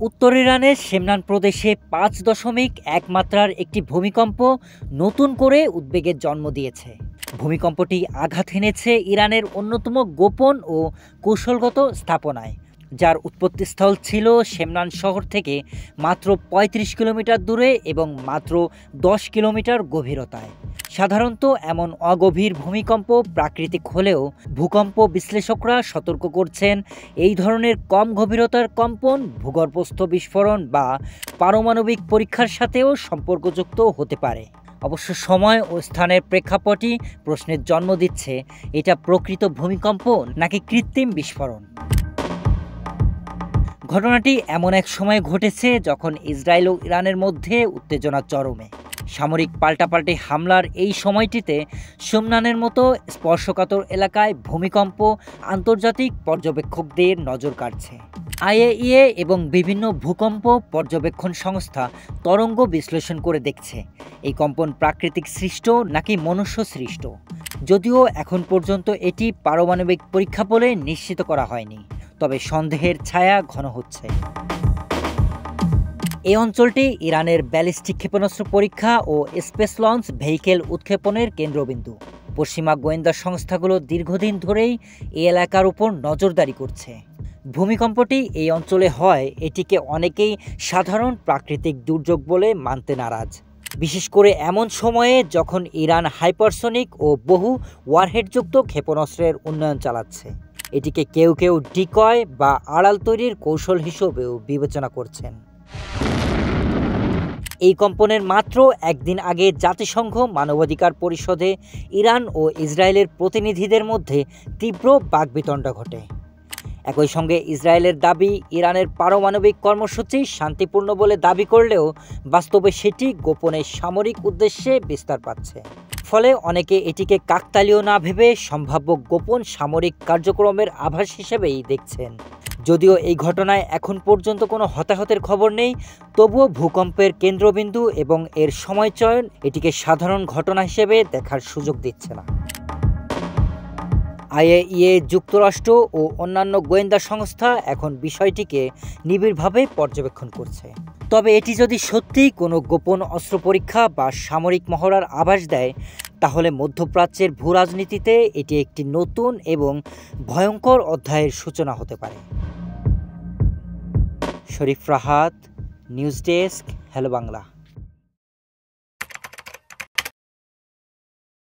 উত্তর ইরানের শেমনান প্রদেশে 5.1 মাত্রার একটি ভূমিকম্প নতুন করে উদ্বেগের জন্ম দিয়েছে। ভূমিকম্পটি আঘাত হেনেছে ইরানের অন্যতম গোপন ও কৌশলগত স্থাপনায়, যার উৎপত্তিস্থল ছিল শেমনান শহর থেকে মাত্র 35 কিলোমিটার দূরে এবং মাত্র 10 কিলোমিটার গভীরতায়। সাধারণত এমন অগভীর ভূমিকম্প প্রাকৃতিক হলেও ভূকম্প বিশ্লেষকরা সতর্ক করছেন এই ধরনের কম গভীরতার কম্পন ভূগর্ভস্থ বিস্ফোরণ বা পারমাণবিক পরীক্ষার সাথেও সম্পর্কযুক্ত হতে পারে। অবশ্য সময় ও স্থানের প্রেক্ষাপটই প্রশ্নের জন্ম দিচ্ছে, এটা প্রকৃত ভূমিকম্প নাকি কৃত্রিম বিস্ফোরণ। ঘটনাটি এমন এক সময় ঘটেছে যখন ইসরায়েল ও ইরানের মধ্যে উত্তেজনা চরমে। সামরিক পাল্টাপাল্টি হামলার এই সময়টিতে শেমনানের মতো স্পর্শকাতর এলাকায় ভূমিকম্প আন্তর্জাতিক পর্যবেক্ষকদের নজর কাড়ছে। আইএইএ এবং বিভিন্ন ভূকম্প পর্যবেক্ষণ সংস্থা তরঙ্গ বিশ্লেষণ করে দেখছে এই কম্পন প্রাকৃতিক সৃষ্ট নাকি মনুষ্য সৃষ্ট। যদিও এখন পর্যন্ত এটি পারমাণবিক পরীক্ষা বলে নিশ্চিত করা হয়নি, তবে সন্দেহের ছায়া ঘন হচ্ছে। এই অঞ্চলটি ইরানের ব্যালিস্টিক ক্ষেপণাস্ত্র পরীক্ষা ও স্পেস লঞ্চ ভেহিকেল উৎক্ষেপণের কেন্দ্রবিন্দু। পশ্চিমা গোয়েন্দা সংস্থাগুলো দীর্ঘদিন ধরেই এই এলাকার উপর নজরদারি করছে। ভূমিকম্পটি এই অঞ্চলে হয় এটিকে অনেকেই সাধারণ প্রাকৃতিক দুর্যোগ বলে মানতে নারাজ, বিশেষ করে এমন সময়ে যখন ইরান হাইপারসনিক ও বহু ওয়ারহেডযুক্ত ক্ষেপণাস্ত্রের উন্নয়ন চালাচ্ছে। এটিকে কেউ কেউ ডিকয় বা আড়াল তৈরির কৌশল হিসেবেও বিবেচনা করছেন। এই কম্পনের মাত্র একদিন আগে জাতিসংঘ মানবাধিকার পরিষদে ইরান ও ইসরায়েলের প্রতিনিধিদের মধ্যে তীব্র বাকবিতণ্ডা ঘটে। একই সঙ্গে ইসরায়েলের দাবি ইরানের পারমাণবিক কর্মসূচি শান্তিপূর্ণ বলে দাবি করলেও বাস্তবে সেটি গোপনে সামরিক উদ্দেশ্যে বিস্তার পাচ্ছে। ফলে অনেকে এটিকে কাকতালীয় না ভেবে সম্ভাব্য গোপন সামরিক কার্যক্রমের আভাস হিসেবেই দেখছেন। যদিও এই ঘটনায় এখন পর্যন্ত কোনো হতাহতের খবর নেই, তবুও ভূকম্পের কেন্দ্রবিন্দু এবং এর সময়চয়ন এটিকে সাধারণ ঘটনা হিসেবে দেখার সুযোগ দিচ্ছে না। আইএইএ, যুক্তরাষ্ট্র ও অন্যান্য গোয়েন্দা সংস্থা এখন বিষয়টিকে নিবিড়ভাবে পর্যবেক্ষণ করছে। তবে এটি যদি সত্যিই কোনো গোপন অস্ত্র পরীক্ষা বা সামরিক মহড়ার আভাস দেয়, তাহলে মধ্যপ্রাচ্যের ভূরাজনীতিতে এটি একটি নতুন এবং ভয়ঙ্কর অধ্যায়ের সূচনা হতে পারে। Sharif Rahat, news desk, hello Bangla.